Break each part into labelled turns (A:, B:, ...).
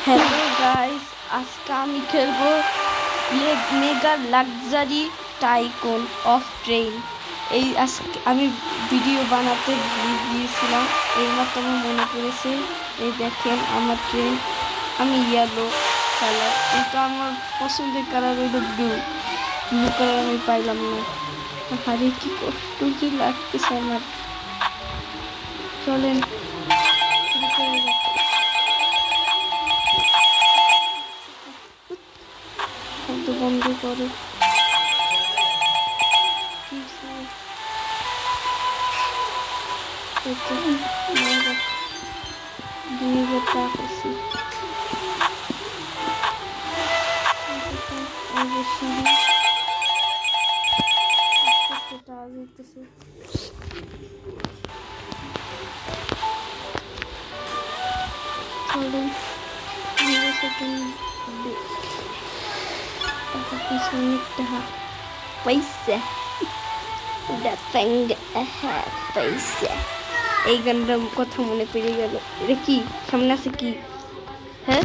A: Hello guys, আজকে আমি খেলবো mega luxury tycoon of train. এই আজকে আমি ভিডিও বানাতে ভুলে গিয়েছিলাম, এইমাত্র আমার মনে পড়েছে। এই দেখেন আমার ট্রেন, আমি ইয়েলো কালার, কিন্তু আমার পছন্দের কালার হলো ব্লু কালার। আমি পাইলাম না, আরে কি কষ্ট যে লাগতেছে আমার। চলেন বন্ধ করো। পয়সা পয়সা, এই গানটার কথা মনে পড়ে গেল। এটা কি সামনে আছে কি? হ্যাঁ,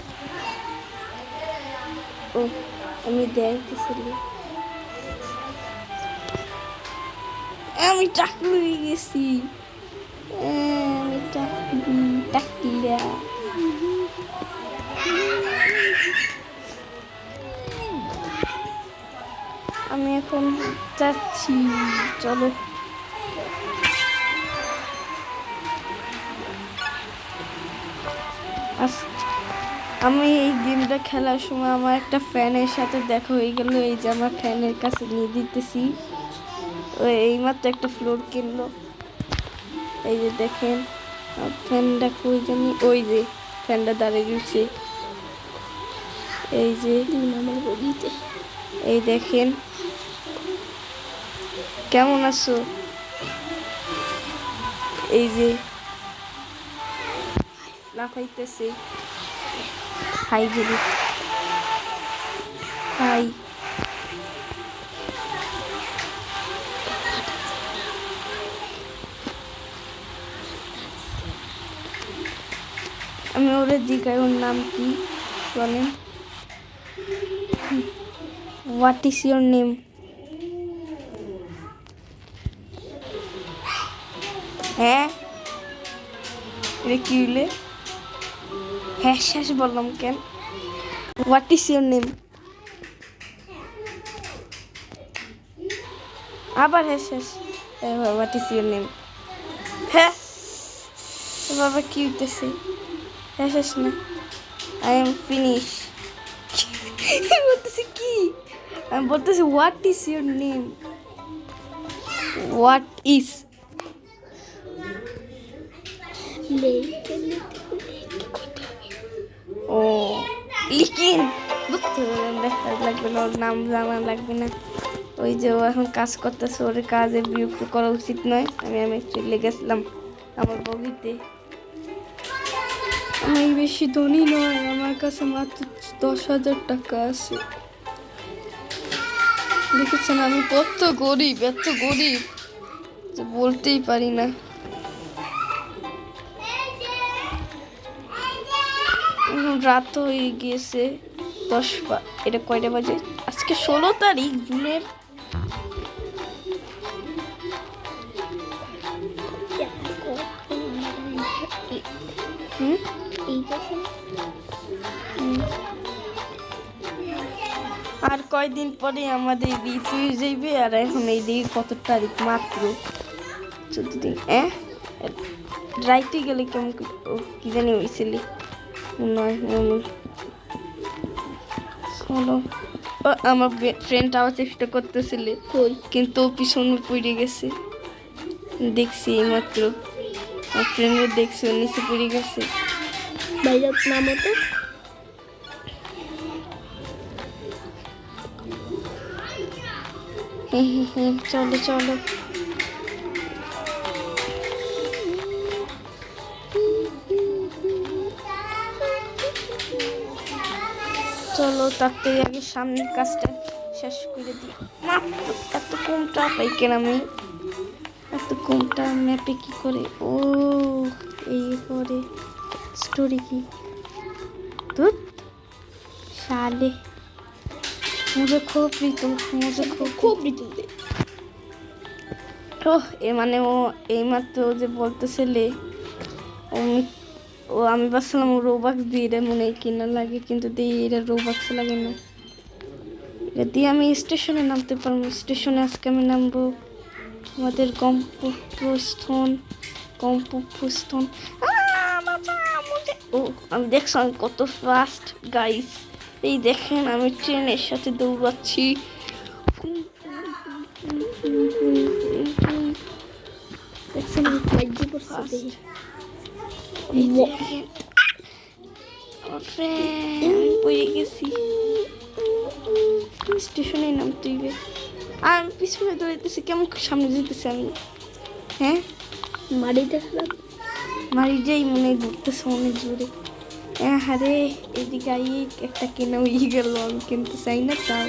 A: ও আমি দেখতেছিলাম, আমি টাকলু হয়ে গেছি। আমি টাকলা। আমি এখন যাচ্ছি, চলো। আমি এই গেমটা খেলার সময় আমার একটা ফ্যানের সাথে দেখা হয়ে গেল। এই যে আমার ফ্যানের কাছে নিয়ে দিতেছি, ওই এইমাত্র একটা ফ্লোর কিনলো। এই যে দেখেন ফ্যানটা কই জানি, ওই যে ফ্যানটা দাঁড়িয়ে রয়েছে। এই যে আমার বগিতে, এই দেখেন কেমন আছো। এই যে লাফাইতেছে, হাই বলি, হাই। আমি ওরে জিজ্ঞাই ওর নাম কি বলেন। What is your name? হ্যাঁ, এটা কি হইলে হ্যাঁ শেষ বললাম কেন? What is your name? আবার হ্যাঁ শেষ। What is your name? হ্যাঁ বাবা কি হইতেছে? হ্যাঁ শেষ না, আই এম ফিনিশ। বলতেছি কি? আমি বলতেছি what is your name? What is ও লিখিন, বুঝতে পারলাম, দেখা লাগবে না, ওর নাম জানা লাগবে না। ওই যে ও এখন কাজ করতেছে, ওর কাজে বিরক্ত করা উচিত নয়। আমি চলে গেছিলাম আমার বগিতে। আমি বেশি ধনী নয়, আমার কাছে মাত্র 10,000 টাকা আছে। দেখেছেন আমি কত গরিব, এত গরিব যে বলতেই পারি না। রাত হয়ে গিয়েছে 10, এটা কয়টা বাজে? আজকে 16 তারিখ জুনের। আর কয়দিন পরে আমাদের ঋতু যাইবে, আর এখন এই দিকে কত তারিখ? মাত্র 14 দিন। রাইতে গেলে কেমন কি জানি হয়েছিল নয়। আমার ফ্রেন্ড আবার চেষ্টা করতেছিল কই, কিন্তু পিছনে পড়ে গেছে। দেখছি এইমাত্র আমার ফ্রেন্ডের, দেখছি ওর নিচে পড়ে গেছে। বাইরে নামতে চলো চলো চলো, তাড়াতাড়ি আগে সামনের কাজটা শেষ করে দিই। মাত্র এত কমটা পাই কেন আমি? এত কমটা ম্যাপে কি করে? ও এই করে স্টোরি কি? ধুর। साले मुझे खो प्रीतम मुझे खो प्रीतम दे ওহ এ মানে ও এইমাত্র যে বলতেছিলে ও আমি ভাবছিলাম রোবাক্স দিয়ে এটা মনে হয় কিনা লাগে কিন্তু দিয়ে এটা রোবাক্স লাগে না এটা দিয়ে আমি স্টেশনে নামতে পারবো স্টেশনে আজকে আমি নামবো আমাদের গম্পুস্থন ও আমি দেখছিলাম কত ফাস্ট গাইস এই দেখেন আমি ট্রেনের সাথে দৌড়াচ্ছি দেখছেন আমি পড়ে গেছি স্টেশনে নামতে হবে আর পিছনে দৌড়াইতেছি কেমন সামনে যেতেছি আমি হ্যাঁ মারি যাই মনে হয় ঘুরতেছে অনেক জোরে আরে এদিকে আইয়ে একটা কেনা হয়ে গেল আমি কিনতে চাই না তাও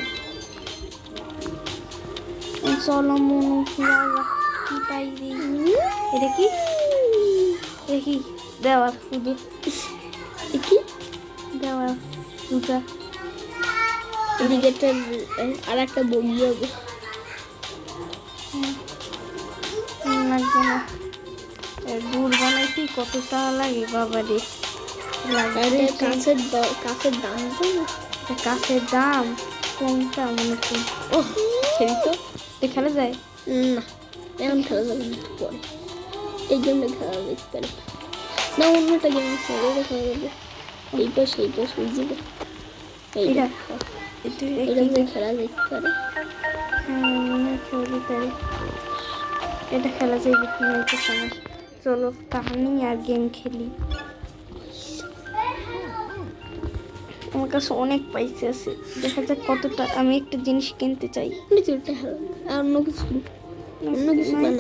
A: চলো মনু কি পাই রে এটা কি দেখি দেওয়ার শুধু কি দেওয়ার দুটা এদিকে আর একটা বগি হবে লাগবে না গুড় বানাইতে কত টাকা লাগে বাবা রে কাছের দাম কাছের দাম কোনটা মনে করি ও খেলি তো খেলা যায় না এখন খেলা যাবে না পরে এই গেমটা খেলা যেতে পারে না অন্য একটা গেম আছে এটা খেলা যাবে এইটা সেইটা সুইজিবে এইটা খেলা যেতে পারে হ্যাঁ খেলা যেতে পারে এটা খেলা যাবে আমার চলো কাহানি আর গেম খেলি আমার কাছে অনেক পয়সা আছে দেখা যাক কতটা আমি একটা জিনিস কিনতে চাই আর অন্য কিছু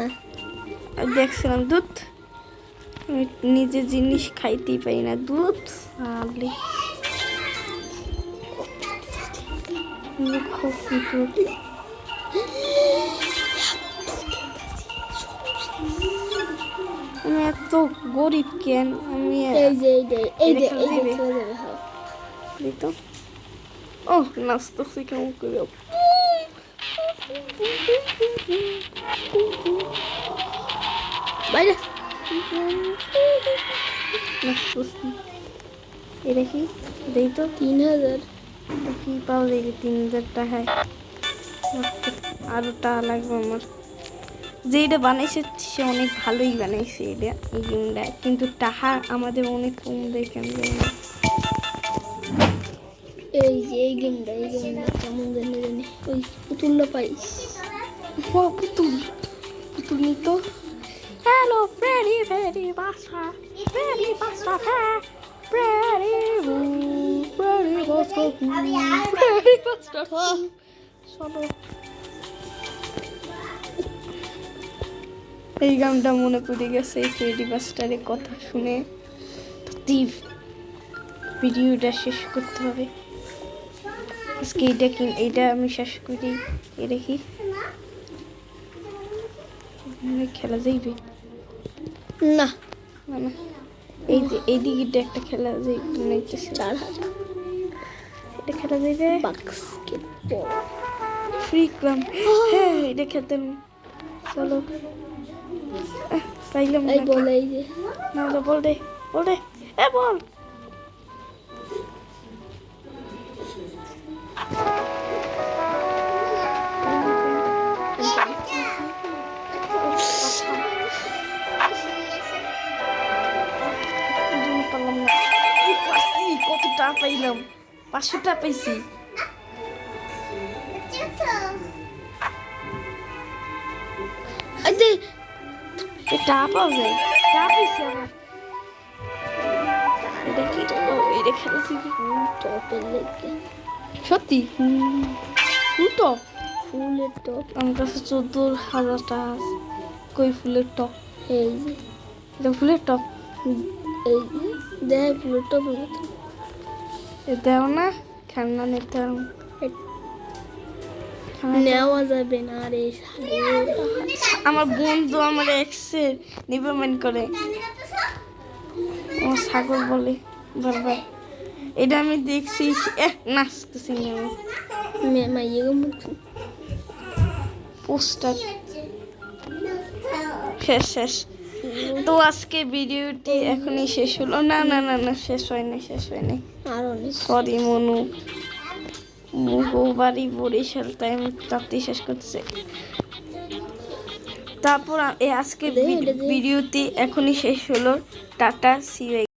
A: না দেখছিলাম দুধ আমি নিজে জিনিস খাইতেই পারি না দুধ আমি এত গরিব কেন আমি তো ও নাচতেছি কেমন করে বাইরে নাচতেছি এটা কি দেই তো 3000 কি পাও দেখি 3000 টাকায় আরো টাকা লাগবে আমার যেটা বানাইছে সে অনেক ভালোই বানাইছে এটা এই গেমটা কিন্তু টাকা আমাদের অনেক কম দেয় কেন এই যে এই গেমটা কেমন জানি ওই পুতুলটা পাইস পুতুল নিত হ্যালো ফ্রেডি বাসা চলো এই গানটা মনে পড়ে গেছে এই ফ্রেডি বাস্টারের কথা শুনে ভিডিওটা শেষ করতে হবে আজকে এইটা আমি শেষ করি এটা কি খেলা যাইবে না এই দিকে একটা খেলা যাইবে 4000 এটা খেলা যাইবে বাস্কেটবল ফ্রি ক্লাম হ্যাঁ এটা খেলতে চলো পাইলাম এই বল এই যে না বল দে বল কত টাকা পাইলাম 500 টাকা পাইছি টাকা পাওয়া যায় টাকা পাইছি আমার এটা কি এটা খেলেছি টপের লেগে সত্যি ফুলের টপ আমার কাছে 14,000 টাকা আছে কই ফুলের টপ এই যে এটা ফুলের টপ এই দেখ ফুলের টপ দেও না খেলনা নিতে নেওয়া যাবে না রে আমার বন্ধু আমার এক্সের নিবেমেন্ট করে ও ছাগল বলে বারবার এটা আমি দেখছি নাচতেছি না পোস্টার শেষ শেষ তো আজকে ভিডিওটি এখনই শেষ হলো না না না না শেষ হয়নি সরি মনু বাড়ি বরিশাল তাই আমি তাড়াতাড়ি শেষ করতেছি তারপর আজকে ভিডিওটি এখনই শেষ হলো টাটা সি ইউ